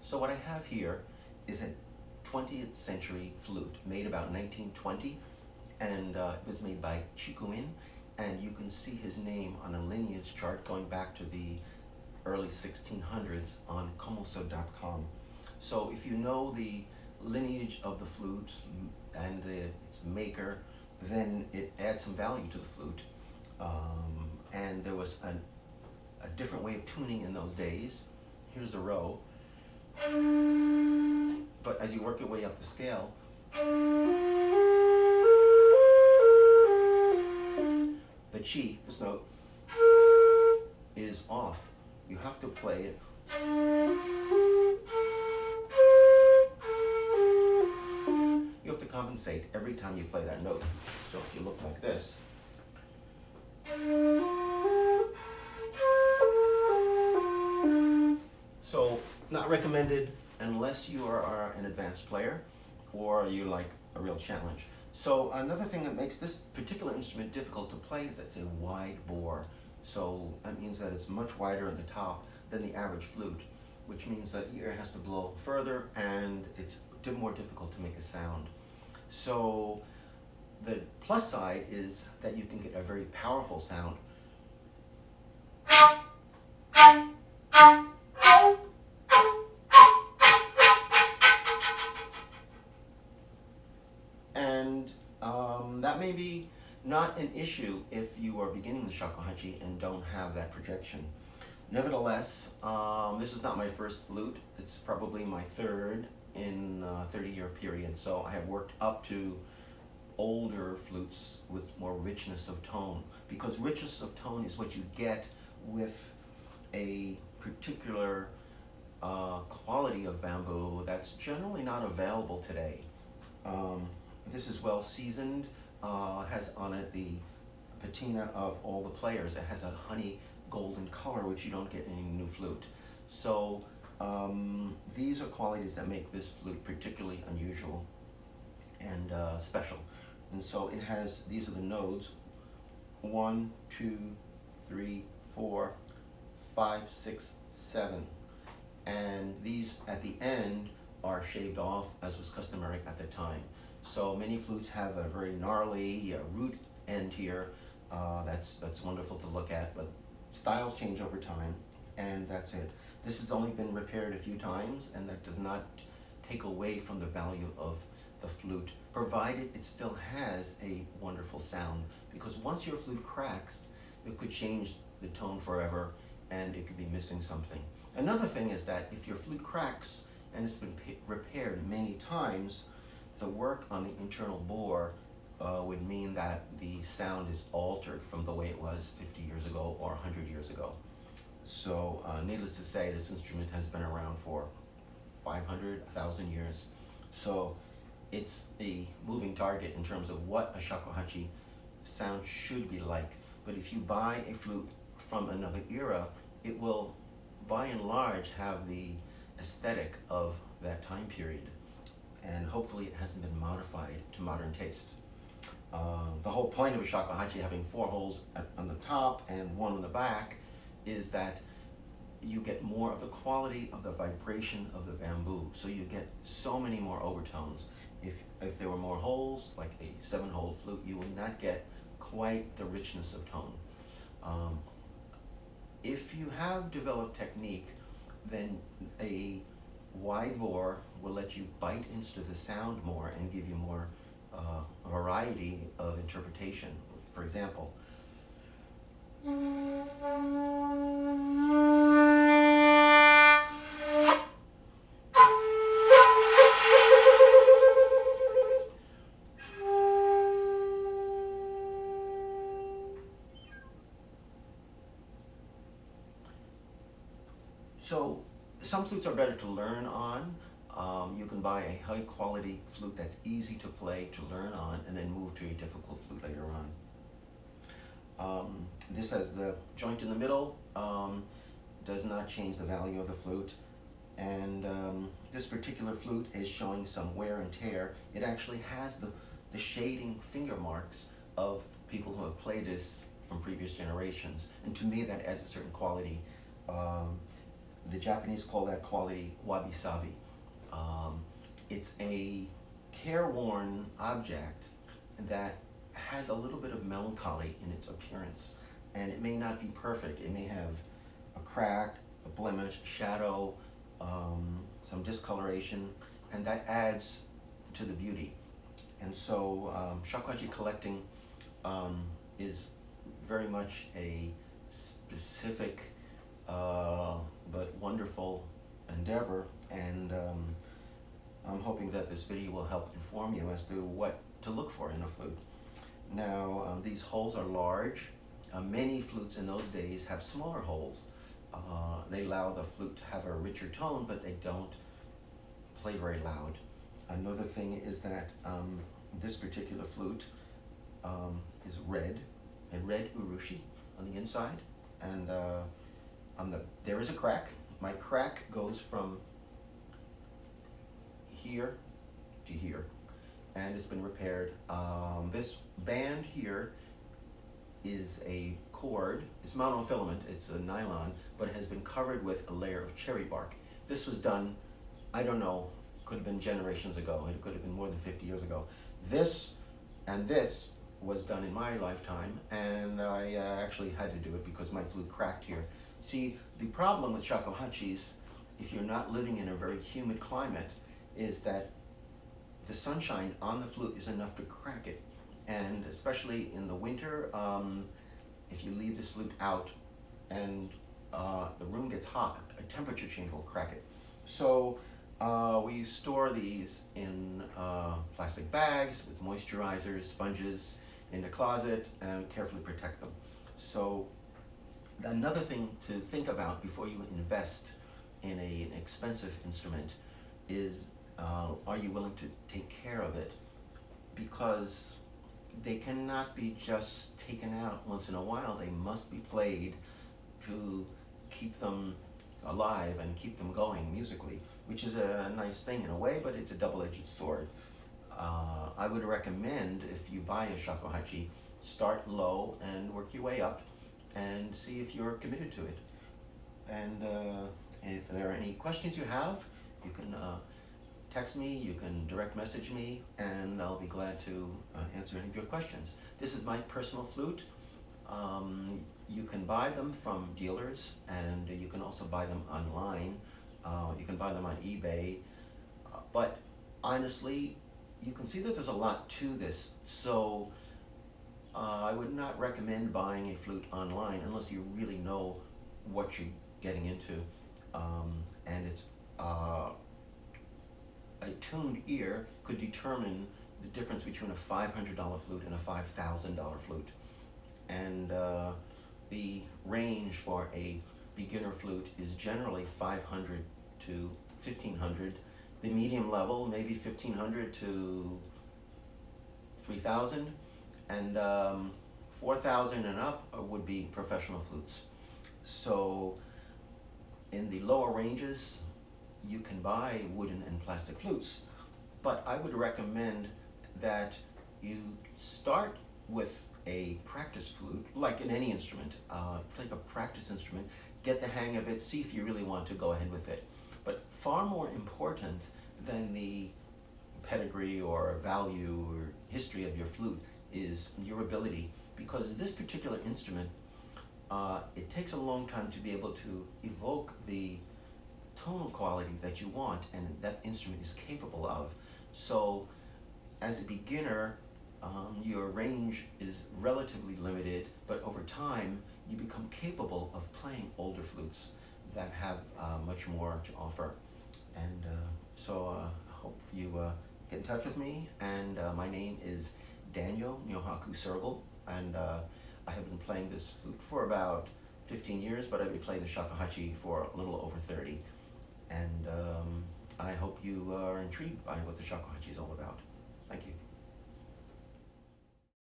So what I have here is a 20th century flute made about 1920, and it was made by Chikuin, and you can see his name on a lineage chart going back to the early 1600s on komoso.com. So if you know the lineage of the flute and its maker, then it adds some value to the flute. And there was a different way of tuning in those days. Here's the row. But as you work your way up the scale, the chi, this note, is off. You have to play it. You have to compensate every time you play that note. So if you look like this, so not recommended unless you are an advanced player or you like a real challenge. So another thing that makes this particular instrument difficult to play is that it's a wide bore. So that means that it's much wider in the top than the average flute, which means that the air has to blow further and it's more difficult to make a sound. So the plus side is that you can get a very powerful sound. And that may be not an issue if you are beginning the shakuhachi and don't have that projection. Nevertheless, this is not my first flute. It's probably my third in a 30-year period. So I have worked up to older flutes with more richness of tone, because richness of tone is what you get with a particular quality of bamboo that's generally not available today. This is well seasoned, has on it the patina of all the players. It has a honey golden color, which you don't get in any new flute. So these are qualities that make this flute particularly unusual and special. And so it has, these are the nodes, 1, 2, 3, 4, 5, 6, 7. And these at the end are shaved off, as was customary at the time. So many flutes have a very gnarly root end here. That's wonderful to look at, but styles change over time, and that's it. This has only been repaired a few times, and that does not take away from the value of the flute, provided it still has a wonderful sound. Because once your flute cracks, it could change the tone forever, and it could be missing something. Another thing is that if your flute cracks and it's been repaired many times, the work on the internal bore would mean that the sound is altered from the way it was 50 years ago or 100 years ago. So needless to say, this instrument has been around for 500, 1,000 years. So it's a moving target in terms of what a shakuhachi sound should be like. But if you buy a flute from another era, it will, by and large, have the aesthetic of that time period. And hopefully it hasn't been modified to modern taste. The whole point of a shakuhachi having 4 holes on the top and 1 on the back is that you get more of the quality of the vibration of the bamboo. So you get so many more overtones. If there were more holes, like a 7-hole flute, you would not get quite the richness of tone. If you have developed technique, then a wide bore will let you bite into the sound more and give you more variety of interpretation. For example, so some flutes are better to learn on. You can buy a high quality flute that's easy to play, to learn on, and then move to a difficult flute later on. This has the joint in the middle, does not change the value of the flute. And this particular flute is showing some wear and tear. It actually has the shading finger marks of people who have played this from previous generations. And to me, that adds a certain quality. The Japanese call that quality wabi-sabi. Um, it's a careworn object that has a little bit of melancholy in its appearance, and it may not be perfect. It may have a crack, a blemish, shadow, some discoloration, and that adds to the beauty. And so shakuhachi collecting is very much a specific but wonderful endeavor, and I'm hoping that this video will help inform you as to what to look for in a flute. Now, these holes are large. Many flutes in those days have smaller holes. They allow the flute to have a richer tone, but they don't play very loud. Another thing is that this particular flute is red, a red urushi on the inside, and there is a crack. My crack goes from here to here, and it's been repaired. This band here is a cord. It's monofilament, it's a nylon, but it has been covered with a layer of cherry bark. This was done, I don't know, could have been generations ago. It could have been more than 50 years ago. This and this was done in my lifetime, and I actually had to do it because my flute cracked here. See, the problem with shakuhachis, if you're not living in a very humid climate, is that the sunshine on the flute is enough to crack it. And especially in the winter, if you leave this flute out and the room gets hot, a temperature change will crack it. So we store these in plastic bags with moisturizers, sponges in the closet, and carefully protect them. So another thing to think about before you invest in an expensive instrument is, are you willing to take care of it? Because they cannot be just taken out once in a while. They must be played to keep them alive and keep them going musically, which is a nice thing in a way, but it's a double-edged sword. I would recommend, if you buy a shakuhachi, start low and work your way up and see if you're committed to it. And if there are any questions you have, you can text me, you can direct message me, and I'll be glad to answer any of your questions. This is my personal flute. You can buy them from dealers, and you can also buy them online. You can buy them on eBay. But honestly, you can see that there's a lot to this. So I would not recommend buying a flute online unless you really know what you're getting into. And it's a tuned ear could determine the difference between a $500 flute and a $5,000 flute. And the range for a beginner flute is generally 500 to 1500. The medium level, maybe 1500 to 3000. And 4000 and up would be professional flutes. So in the lower ranges, you can buy wooden and plastic flutes, but I would recommend that you start with a practice flute, like in any instrument. Take a practice instrument, get the hang of it, see if you really want to go ahead with it. But far more important than the pedigree or value or history of your flute is your ability, because this particular instrument, it takes a long time to be able to evoke the tonal quality that you want and that instrument is capable of. So as a beginner, your range is relatively limited, but over time you become capable of playing older flutes that have much more to offer. And so I hope you get in touch with me, and my name is Daniel Nyohaku Soergel, and I have been playing this flute for about 15 years, but I've been playing the shakuhachi for a little over 30. And I hope you are intrigued by what the shakuhachi is all about. Thank you.